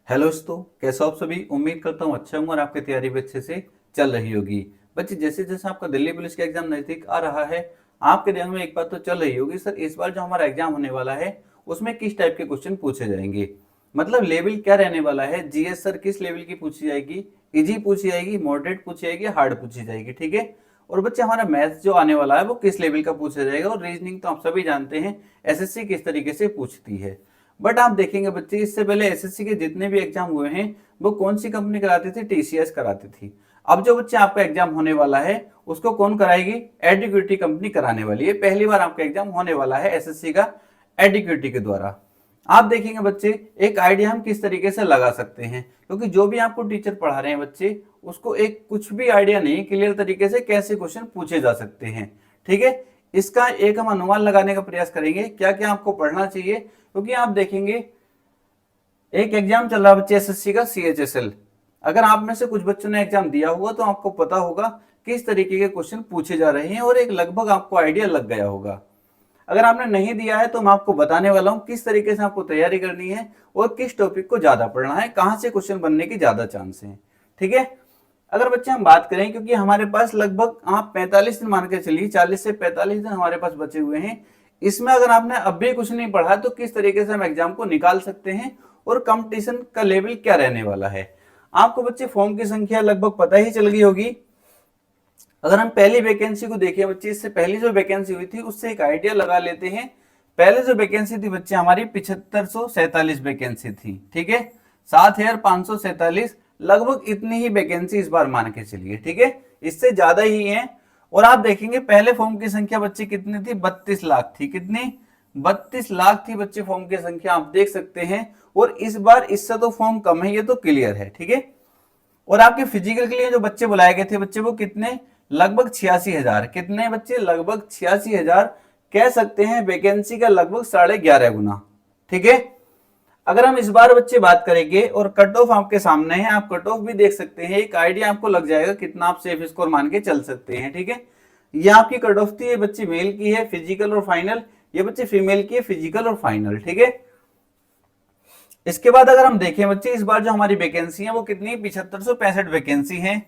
Hello दोस्तों, कैसे हो आप सभी। उम्मीद करता हूँ अच्छा होंगे और आपकी तैयारी भी अच्छे से चल रही होगी। बच्चे जैसे जैसे आपका दिल्ली पुलिस का एग्जाम नजदीक आ रहा है, आपके दिमाग में एक बात तो चल रही होगी, सर इस बार जो हमारा एग्जाम होने वाला है उसमें किस टाइप के क्वेश्चन पूछे जाएंगे। मतलब लेवल क्या रहने वाला है। जीएस सर किस लेवल की पूछी जाएगी, इजी पूछी जाएगी, मॉडरेट पूछी जाएगी, हार्ड पूछी जाएगी। ठीक है। और बच्चे हमारा मैथ्स जो आने वाला है वो किस लेवल का पूछा जाएगा। और रीजनिंग तो आप सभी जानते हैं एसएससी किस तरीके से पूछती है। बट आप देखेंगे बच्चे, इससे पहले एसएससी के जितने भी एग्जाम हुए हैं वो कौन सी कंपनी कराती थी, टीसीएस कराती थी। अब जो बच्चे आपका एग्जाम होने वाला है उसको कौन कराएगी, एडिक्यूटी कंपनी कराने वाली है। पहली बार आपका एग्जाम होने वाला है एसएससी का एडिक्यूटी के द्वारा। आप देखेंगे बच्चे, एक आइडिया हम किस तरीके से लगा सकते हैं, क्योंकि जो भी आपको टीचर पढ़ा रहे हैं बच्चे उसको एक कुछ भी आइडिया नहीं क्लियर तरीके से कैसे क्वेश्चन पूछे जा सकते हैं। ठीक है। इसका एक हम अनुमान लगाने का प्रयास करेंगे क्या क्या आपको पढ़ना चाहिए। क्योंकि आप देखेंगे एक एग्जाम चल रहा है बच्चे एसएससी का सीएचएसएल। अगर आप में से कुछ बच्चों ने एग्जाम दिया होगा तो आपको पता होगा किस तरीके के क्वेश्चन पूछे जा रहे हैं और एक लगभग आपको आइडिया लग गया होगा। अगर आपने नहीं दिया है तो मैं आपको बताने वाला हूं किस तरीके से आपको तैयारी करनी है और किस टॉपिक को ज्यादा पढ़ना है, कहां से क्वेश्चन बनने की ज्यादा चांस है। ठीक है। अगर बच्चे हम बात करें, क्योंकि हमारे पास लगभग आप 45 दिन मान के चलिए, 40 से 45 दिन हमारे पास बचे हुए हैं। इसमें अगर आपने अब भी कुछ नहीं पढ़ा तो किस तरीके से हम एग्जाम को निकाल सकते हैं और कंपटीशन का लेवल क्या रहने वाला है। आपको बच्चे फॉर्म की संख्या लगभग पता ही चल गई होगी। अगर हम पहली वैकेंसी को देखें बच्चे, इससे पहली जो वैकेंसी हुई थी उससे एक आइडिया लगा लेते हैं। पहले जो वैकेंसी थी बच्चे हमारी 7547 वैकेंसी थी। ठीक है। 7547, लगभग इतनी ही वैकेंसी इस बार मान के चलिए। ठीक है। इससे ज्यादा ही है। और आप देखेंगे पहले फॉर्म की संख्या बच्चे कितनी थी, 32 लाख थी। कितनी, 32 लाख थी बच्चे फॉर्म की संख्या, आप देख सकते हैं। और इस बार इससे तो फॉर्म कम है, ये तो क्लियर है। ठीक है। और आपके फिजिकल के लिए जो बच्चे बुलाए गए थे बच्चे वो कितने, लगभग 86,000। कितने बच्चे, लगभग 86,000। कह सकते हैं वैकेंसी का लगभग 11.5 गुना। ठीक है। अगर हम इस बार बच्चे बात करेंगे और कट ऑफ आपके सामने है, आप कट ऑफ भी देख सकते हैं, एक आइडिया आपको लग जाएगा कितना आप सेफ स्कोर मान के चल सकते हैं। ठीक है। ये आपकी कट ऑफ थी, ये बच्चे मेल की है फिजिकल और फाइनल, ये बच्चे फीमेल की है फिजिकल और फाइनल। ठीक है। इसके बाद अगर हम देखें बच्चे, इस बार जो हमारी वैकेंसी है वो कितनी, 7565 वैकेंसी है।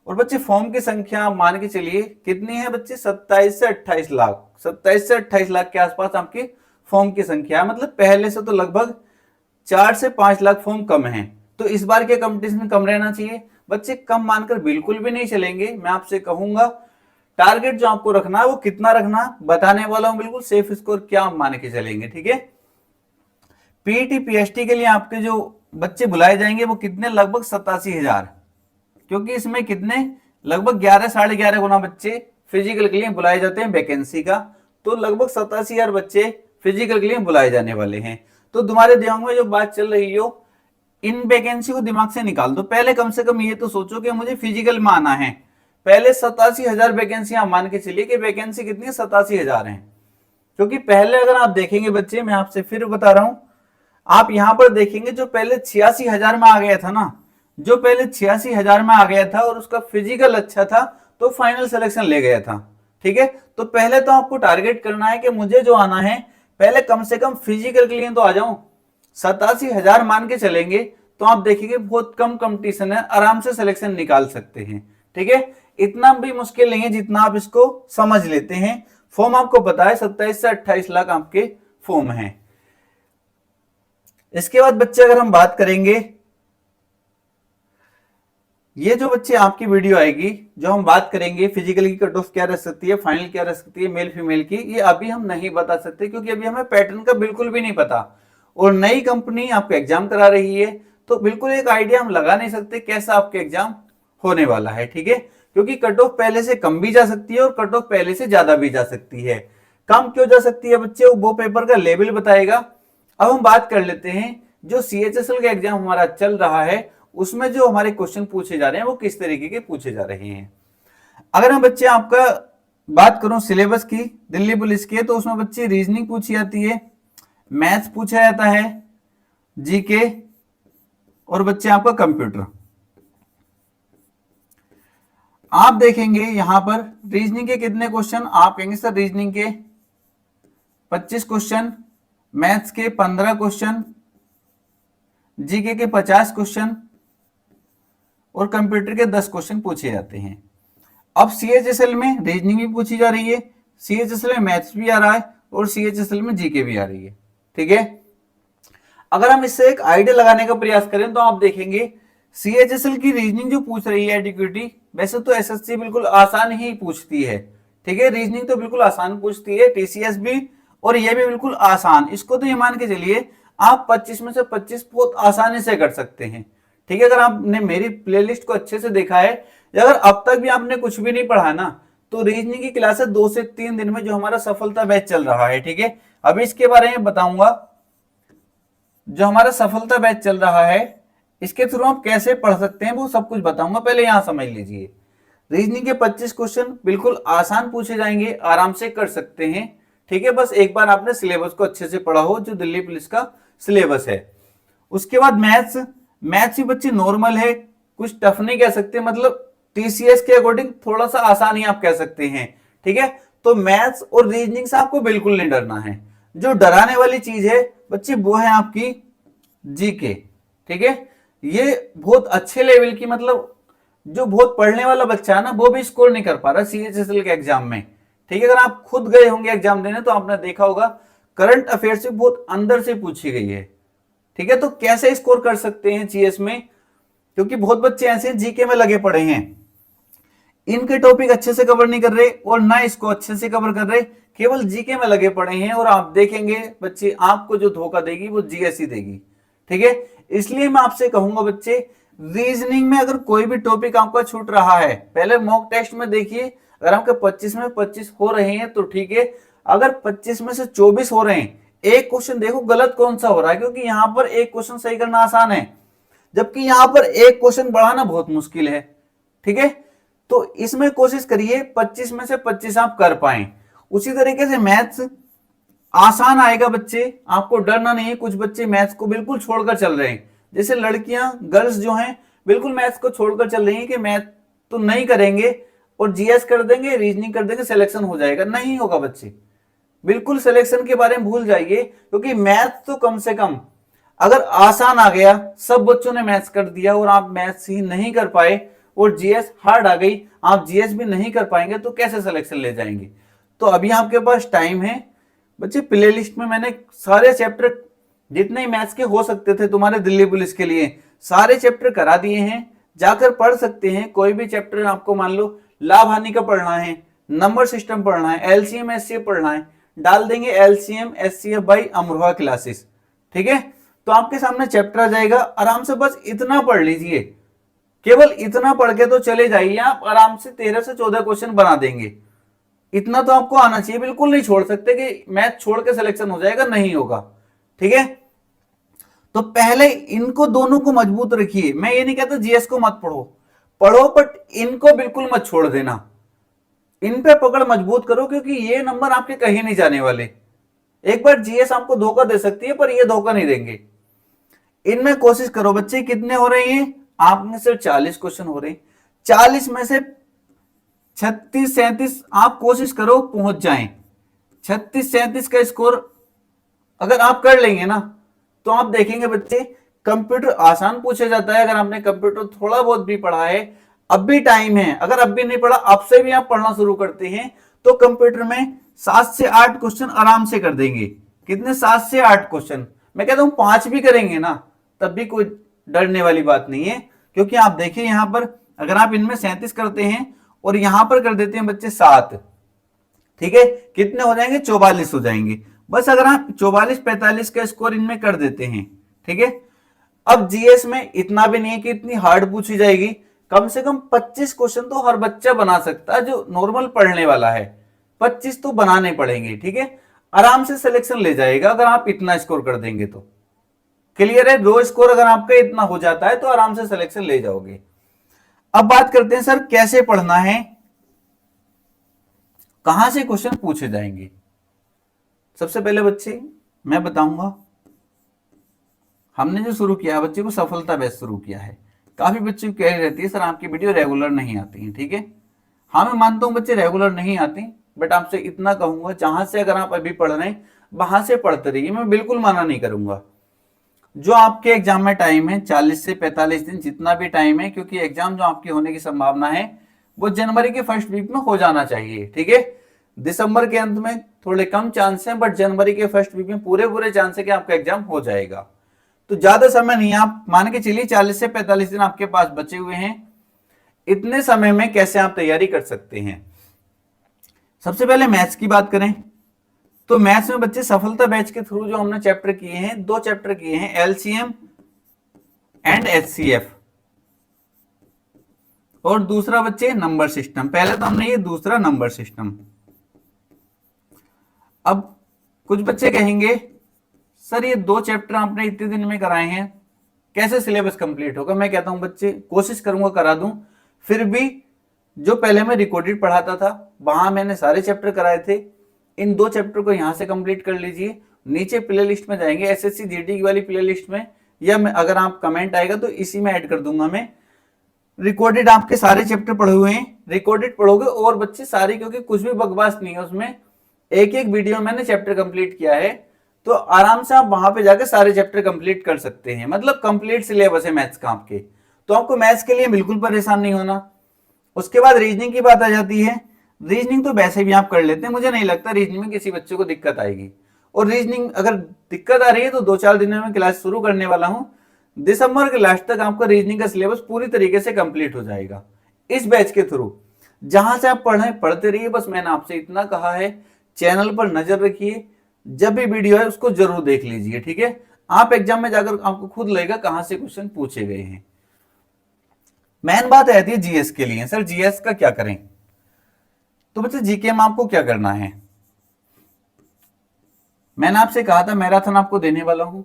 और बच्चे फॉर्म की संख्या मान के चलिए कितनी है बच्चे, 27 से 28 लाख। 27 से 28 लाख के आसपास आपकी फॉर्म की संख्या है। मतलब पहले से तो लगभग 4 से 5 लाख फॉर्म कम है। तो इस बार के कंपटीशन कम रहना चाहिए बच्चे। कम मानकर बिल्कुल भी नहीं चलेंगे। मैं आपसे कहूंगा टारगेट जो आपको रखना है वो कितना रखना, बताने वाला हूं बिल्कुल सेफ स्कोर क्या आप मान के चलेंगे। ठीक है। पीटी पीएचटी के लिए आपके जो बच्चे बुलाए जाएंगे वो कितने, लगभग 87,000। क्योंकि इसमें कितने, लगभग 11 साढ़े 11 गुना बच्चे फिजिकल के लिए बुलाए जाते हैं वैकेंसी का। तो लगभग 87,000 बच्चे फिजिकल के लिए बुलाए जाने वाले हैं। तो तुम्हारे दिमाग में जो बात चल रही हो, इन वैकेंसी को दिमाग से निकाल दो। पहले कम से कम ये तो सोचो कि मुझे फिजिकल में आना है। पहले 87,000 वैकेंसी आप मान के चलिए कि वैकेंसी कितनी है, 87,000 है। क्योंकि पहले अगर आप देखेंगे बच्चे, मैं आपसे फिर बता रहा हूं, आप यहां पर देखेंगे जो पहले 86,000 में आ गया था ना, जो पहले 86,000 में आ गया था और उसका फिजिकल अच्छा था तो फाइनल सिलेक्शन ले गया था। ठीक है। तो पहले तो आपको टारगेट करना है कि मुझे जो आना है पहले कम से कम फिजिकल के लिए तो आ जाऊं। 87,000 मान के चलेंगे तो आप देखेंगे बहुत कम कंपटीशन है, आराम से सिलेक्शन निकाल सकते हैं। ठीक है। इतना भी मुश्किल नहीं है जितना आप इसको समझ लेते हैं। फॉर्म आपको पता है 27 से 28 लाख आपके फॉर्म है। इसके बाद बच्चे अगर हम बात करेंगे, ये जो बच्चे आपकी वीडियो आएगी जो हम बात करेंगे फिजिकल की कट ऑफ क्या रह सकती है, फाइनल क्या रह सकती है, मेल फीमेल की, ये अभी हम नहीं बता सकते क्योंकि अभी हमें पैटर्न का बिल्कुल भी नहीं पता। और नई कंपनी आपको एग्जाम करा रही है तो बिल्कुल एक आइडिया हम लगा नहीं सकते कैसा आपके एग्जाम होने वाला है। ठीक है। क्योंकि कट ऑफ पहले से कम भी जा सकती है और कट ऑफ पहले से ज्यादा भी जा सकती है। कम क्यों जा सकती है बच्चे, वो पेपर का लेवल बताएगा। अब हम बात कर लेते हैं जो सीएचएसएल का एग्जाम हमारा चल रहा है उसमें जो हमारे क्वेश्चन पूछे जा रहे हैं वो किस तरीके के पूछे जा रहे हैं। अगर हम बच्चे आपका बात करूं सिलेबस की दिल्ली पुलिस के, तो उसमें बच्चे रीजनिंग पूछी जाती है, मैथ्स पूछा जाता है, जीके और बच्चे आपका कंप्यूटर। आप देखेंगे यहां पर रीजनिंग के कितने क्वेश्चन, आप कहेंगे सर रीजनिंग के 25 क्वेश्चन, मैथ्स के 15 क्वेश्चन, जीके के 50 क्वेश्चन और कंप्यूटर के 10 क्वेश्चन पूछे जाते हैं। अब सीएचएसएल में रीजनिंग भी पूछी जा रही है, सीएचएसएल में मैथ्स भी आ रहा है और सीएचएसएल में जीके भी आ रही है। ठीक है, अगर हम इससे एक आइडिया लगाने का प्रयास करें तो आप देखेंगे सीएचएसएल की रीजनिंग जो पूछ रही है एडिक्विटी, वैसे तो एसएससी बिल्कुल आसान ही पूछती है। ठीक है, रीजनिंग तो बिल्कुल आसान पूछती है, टीसीएस भी, और ये भी बिल्कुल आसान। इसको तो ये मान के चलिए आप 25 में से 25 बहुत आसानी से कर सकते हैं। ठीक है, अगर आपने मेरी प्लेलिस्ट को अच्छे से देखा है या अगर अब तक भी आपने कुछ भी नहीं पढ़ा ना, तो रीजनिंग की क्लासेस 2 से 3 दिन में जो हमारा सफलता बैच चल रहा है, ठीक है, अभी इसके बारे में बताऊंगा। जो हमारा सफलता बैच चल रहा है इसके थ्रू आप कैसे पढ़ सकते हैं वो सब कुछ बताऊंगा। पहले यहां समझ लीजिए, रीजनिंग के 25 क्वेश्चन बिल्कुल आसान पूछे जाएंगे, आराम से कर सकते हैं। ठीक है, बस एक बार आपने सिलेबस को अच्छे से पढ़ा हो, जो दिल्ली पुलिस का सिलेबस है। उसके बाद मैथ्स भी बच्चे नॉर्मल है, कुछ टफ नहीं कह सकते, मतलब टीसीएस के अकॉर्डिंग थोड़ा सा आसान ही आप कह सकते हैं। ठीक है, तो मैथ्स और रीजनिंग से आपको बिल्कुल नहीं डरना है। जो डराने वाली चीज है बच्चे वो है आपकी जीके। ठीक है, ये बहुत अच्छे लेवल की, मतलब जो बहुत पढ़ने वाला बच्चा है ना वो भी स्कोर नहीं कर पा रहा सीएचएसएल के एग्जाम में। ठीक है, अगर आप खुद गए होंगे एग्जाम देने तो आपने देखा होगा करंट अफेयर से बहुत अंदर से पूछी गई है। ठीक है, तो कैसे स्कोर कर सकते हैं जीएस में, क्योंकि बहुत बच्चे ऐसे जीके में लगे पड़े हैं, इनके टॉपिक अच्छे से कवर नहीं कर रहे और ना इसको अच्छे से कवर कर रहे, केवल जीके में लगे पड़े हैं। और आप देखेंगे बच्चे आपको जो धोखा देगी वो जीएस ही देगी। ठीक है, इसलिए मैं आपसे कहूंगा बच्चे, रीजनिंग में अगर कोई भी टॉपिक आपका छूट रहा है, पहले मॉक टेस्ट में देखिए, अगर आपके 25 में 25 हो रहे हैं तो ठीक है, अगर 25 में से 24 हो रहे हैं, एक क्वेश्चन देखो गलत कौन सा हो रहा है, क्योंकि यहां पर एक क्वेश्चन सही करना आसान है जबकि यहां पर एक क्वेश्चन बढ़ाना बहुत मुश्किल है। ठीक है, तो इसमें कोशिश करिए 25 में से 25 आप कर पाए। उसी तरीके से मैथ्स आसान आएगा बच्चे, आपको डरना नहीं है। कुछ बच्चे मैथ्स को बिल्कुल छोड़कर चल रहे हैं, जैसे लड़कियां, गर्ल्स जो हैं बिल्कुल मैथ्स को छोड़कर चल रही हैं कि मैथ तो नहीं करेंगे और जीएस कर देंगे, रीजनिंग कर देंगे, सिलेक्शन हो जाएगा। नहीं होगा बच्चे, बिल्कुल सिलेक्शन के बारे में भूल जाइए, क्योंकि मैथ्स तो कम से कम अगर आसान आ गया, सब बच्चों ने मैथ्स कर दिया और आप मैथ्स ही नहीं कर पाए और जीएस हार्ड आ गई, आप जीएस भी नहीं कर पाएंगे तो कैसे सिलेक्शन ले जाएंगे। तो अभी आपके पास टाइम है बच्चे, प्ले लिस्ट में मैंने सारे चैप्टर जितने मैथ्स के हो सकते थे तुम्हारे दिल्ली पुलिस के लिए सारे चैप्टर करा दिए हैं, जाकर पढ़ सकते हैं। कोई भी चैप्टर आपको मान लो लाभ हानि का पढ़ना है, नंबर सिस्टम पढ़ना है, एलसीएम एचसीएफ पढ़ना है, डाल देंगे LCM HCF by Amroha classes. ठीक है, तो आपके सामने चैप्टर आ जाएगा, आराम से बस इतना पढ़ लीजिए, केवल इतना पढ़ के तो चले जाइए, आप आराम से 13 से 14 क्वेश्चन बना देंगे। इतना तो आपको आना चाहिए, बिल्कुल नहीं छोड़ सकते कि मैथ छोड़ के सिलेक्शन हो जाएगा, नहीं होगा। ठीक है, तो पहले इनको दोनों को मजबूत रखिए। मैं ये नहीं कहता जीएस को मत पढ़ो, पढ़ो, बट इनको बिल्कुल मत छोड़ देना, इन पे पकड़ मजबूत करो, क्योंकि ये नंबर आपके कहीं नहीं जाने वाले। एक बार जीएस आपको धोखा दे सकती है पर ये धोखा नहीं देंगे। इनमें कोशिश करो बच्चे, कितने हो रहे हैं आपने, सिर्फ 40 क्वेश्चन हो रहे हैं, 40 में से 36 37 आप कोशिश करो पहुंच जाएं। 36 37 का स्कोर अगर आप कर लेंगे ना तो आप देखेंगे बच्चे, कंप्यूटर आसान पूछा जाता है। अगर आपने कंप्यूटर थोड़ा बहुत भी पढ़ा है, अब भी टाइम है, अगर अब भी नहीं पढ़ा अब से भी आप पढ़ना शुरू करते हैं तो कंप्यूटर में 7 से 8 क्वेश्चन आराम से कर देंगे। कितने, 7 से 8 क्वेश्चन, मैं कहता हूं 5 भी करेंगे ना तब भी कोई डरने वाली बात नहीं है, क्योंकि आप देखिए यहां पर अगर आप इनमें 37 करते हैं और यहां पर कर देते हैं बच्चे 7, ठीक है, कितने हो जाएंगे, 44 हो जाएंगे। बस अगर आप 44 45 का स्कोर इनमें कर देते हैं, ठीक है। अब जीएस में इतना भी नहीं है कि इतनी हार्ड पूछी जाएगी, कम से कम 25 क्वेश्चन तो हर बच्चा बना सकता है जो नॉर्मल पढ़ने वाला है, 25 तो बनाने पड़ेंगे, ठीक है। आराम से सिलेक्शन ले जाएगा अगर आप इतना स्कोर कर देंगे तो। क्लियर है, 2 स्कोर अगर आपका इतना हो जाता है तो आराम से सिलेक्शन ले जाओगे। अब बात करते हैं सर कैसे पढ़ना है, कहां से क्वेश्चन पूछे जाएंगे। सबसे पहले बच्चे मैं बताऊंगा, हमने जो शुरू किया बच्चे को सफलता बैच शुरू किया है। काफी बच्चे की कह रहती है सर आपकी वीडियो रेगुलर नहीं आती है, ठीक है। हाँ मैं मानता हूं बच्चे रेगुलर नहीं आती, बट आपसे इतना कहूंगा जहां से अगर आप अभी पढ़ रहे हैं वहां से पढ़ते रहिए, मैं बिल्कुल मना नहीं करूंगा। जो आपके एग्जाम में टाइम है 40 से 45 दिन, जितना भी टाइम है, क्योंकि एग्जाम जो आपके होने की संभावना है वो जनवरी के फर्स्ट वीक में हो जाना चाहिए, ठीक है। दिसंबर के अंत में थोड़े कम चांस हैं, बट जनवरी के फर्स्ट वीक में पूरे चांस है कि आपका एग्जाम हो जाएगा। तो ज्यादा समय नहीं, आप मान के चलिए 40 से 45 दिन आपके पास बचे हुए हैं। इतने समय में कैसे आप तैयारी कर सकते हैं? सबसे पहले मैथ्स की बात करें तो मैथ्स में बच्चे सफलता बैच के थ्रू जो हमने चैप्टर किए हैं, 2 चैप्टर किए हैं, एलसीएम एंड एचसीएफ, और दूसरा बच्चे नंबर सिस्टम। पहले तो हमने ये दूसरा नंबर सिस्टम। अब कुछ बच्चे कहेंगे सर ये 2 चैप्टर आपने इतने दिन में कराए हैं, कैसे सिलेबस कंप्लीट होगा? मैं कहता हूं बच्चे कोशिश करूंगा करा दूं, फिर भी जो पहले मैं रिकॉर्डेड पढ़ाता था वहां मैंने सारे चैप्टर कराए थे। इन 2 चैप्टर को यहां से कंप्लीट कर लीजिए। नीचे प्ले लिस्ट में जाएंगे एसएससी जीडी की वाली प्ले लिस्ट में, या मैं अगर आप कमेंट आएगा तो इसी में ऐड कर दूंगा मैं। रिकॉर्डेड आपके सारे चैप्टर पढ़े हुए हैं, रिकॉर्डेड पढ़ोगे और बच्चे सारी, क्योंकि कुछ भी बकवास नहीं है उसमें, एक एक वीडियो मैंने चैप्टर कंप्लीट किया है, तो आराम से आप वहां पे जाकर सारे चैप्टर कंप्लीट कर सकते हैं। मतलब कंप्लीट सिलेबस है मैथ्स का आपके, तो आपको मैथ्स के लिए बिल्कुल परेशान नहीं होना। उसके बाद रीजनिंग की बात आ जाती है। रीजनिंग तो वैसे भी आप कर लेते हैं, मुझे नहीं लगता रीजनिंग में किसी बच्चे को दिक्कत आएगी। और रीजनिंग अगर दिक्कत आ रही है तो 2-4 दिनों में क्लास शुरू करने वाला हूं। दिसंबर के लास्ट तक आपका रीजनिंग का सिलेबस पूरी तरीके से कंप्लीट हो जाएगा इस बैच के थ्रू। जहां से आप पढ़ते रहिए, बस मैंने आपसे इतना कहा है। चैनल पर नजर रखिए, जब भी वीडियो है उसको जरूर देख लीजिए, ठीक है। आप एग्जाम में जाकर आपको खुद लगेगा कहां से क्वेश्चन पूछे गए हैं। मेन बात आती है जीएस के लिए। सर जीएस का क्या करें? तो बच्चे जीके में आपको क्या करना है? मैंने आपसे कहा था मैराथन आपको देने वाला हूं।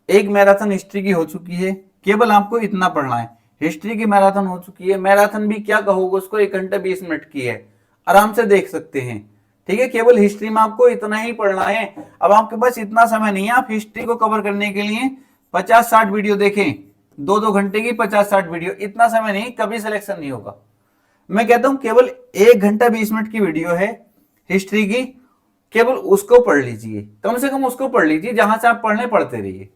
एक मैराथन हिस्ट्री की हो चुकी है, केवल आपको इतना पढ़ना है। हिस्ट्री की मैराथन हो चुकी है। मैराथन भी क्या कहोगे उसको, 1 घंटा 20 मिनट की है, आराम से देख सकते हैं, ठीक है। केवल हिस्ट्री में आपको इतना ही पढ़ना है। अब आपके पास इतना समय नहीं है, आप हिस्ट्री को कवर करने के लिए 50-60 वीडियो देखें, 2-2 घंटे की 50-60 वीडियो, इतना समय नहीं, कभी सिलेक्शन नहीं होगा। मैं कहता हूं केवल 1 घंटा 20 मिनट की वीडियो है हिस्ट्री की, केवल उसको पढ़ लीजिए, कम से कम उसको पढ़ लीजिए, जहां से आप पढ़ते रहिए।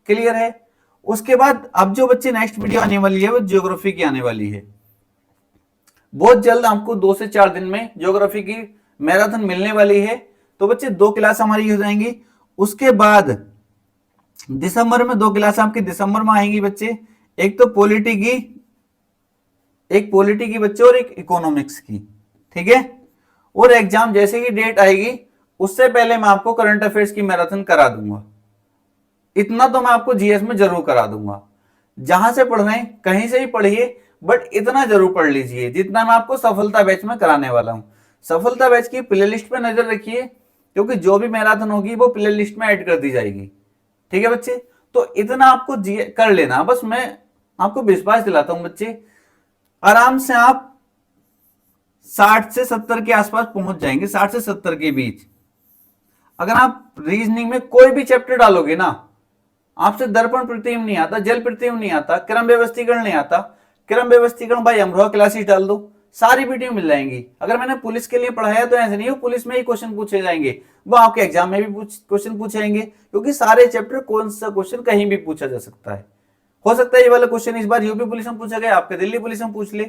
क्लियर है? उसके बाद अब जो बच्चे नेक्स्ट वीडियो आने वाली है वो ज्योग्राफी की आने वाली है। बहुत जल्द आपको 2 से 4 दिन में ज्योग्राफी की मैराथन मिलने वाली है। तो बच्चे 2 क्लास हमारी हो जाएंगी। उसके बाद दिसंबर में 2 क्लास आपकी दिसंबर में आएंगी बच्चे, एक तो पॉलिटी की बच्चे और एक इकोनॉमिक्स की, ठीक है। और एग्जाम जैसे ही डेट आएगी उससे पहले मैं आपको करंट अफेयर्स की मैराथन करा दूंगा। इतना तो मैं आपको जीएस में जरूर करा दूंगा। जहां से पढ़ रहे हैं कहीं से ही पढ़िए, बट इतना जरूर पढ़ लीजिए जितना मैं आपको सफलता बैच में कराने वाला हूं। सफलता बैच की प्लेलिस्ट पे नजर रखिए, क्योंकि जो भी मैराथन होगी वो प्लेलिस्ट में ऐड कर दी जाएगी, ठीक है बच्चे। तो इतना आपको कर लेना, बस मैं आपको विश्वास दिलाता हूं बच्चे, आराम से आप 60 से 70 के आसपास पहुंच जाएंगे, 60 से 70 के बीच। अगर आप रीजनिंग में कोई भी चैप्टर डालोगे ना, आपसे दर्पण प्रतिबिंब नहीं आता, जल प्रतिबिंब नहीं आता, क्रम व्यवस्थीकरण नहीं आता, क्रम व्यवस्थीकरण भाई अमरोहा क्लासेस डाल दो, सारी वीडियो मिल जाएंगी। अगर मैंने पुलिस के लिए पढ़ाया तो ऐसे नहीं हो पुलिस में ही क्वेश्चन पूछे जाएंगे, वो आपके एग्जाम में भी क्वेश्चन पूछे जाएंगे, क्योंकि सारे चैप्टर कौन सा क्वेश्चन कहीं भी पूछा जा सकता है। हो सकता है ये वाला क्वेश्चन इस बार यूपी पुलिस में पूछा गया, आपके दिल्ली पुलिस में पूछ ले।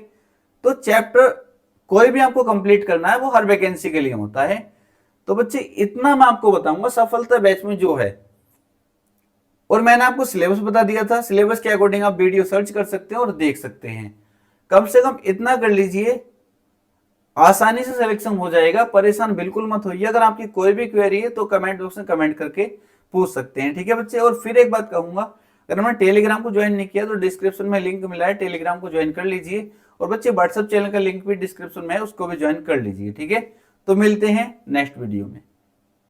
तो चैप्टर कोई भी आपको कंप्लीट करना है वो हर वैकेंसी के लिए होता है। तो बच्चे इतना मैं आपको बताऊंगा सफलता बैच में जो है। और मैंने आपको सिलेबस बता दिया था, सिलेबस के अकॉर्डिंग आप वीडियो सर्च कर सकते हैं और देख सकते हैं। कम से कम इतना कर लीजिए, आसानी से सिलेक्शन हो जाएगा। परेशान बिल्कुल मत होइए। अगर आपकी कोई भी क्वेरी है तो कमेंट बॉक्स में कमेंट करके पूछ सकते हैं, ठीक है बच्चे। और फिर एक बात कहूंगा, अगर मैंने टेलीग्राम को ज्वाइन नहीं किया तो डिस्क्रिप्शन में लिंक मिला है, टेलीग्राम को ज्वाइन कर लीजिए। और बच्चे व्हाट्सएप चैनल का लिंक भी डिस्क्रिप्शन में है, उसको भी ज्वाइन कर लीजिए, ठीक है। तो मिलते हैं नेक्स्ट वीडियो में।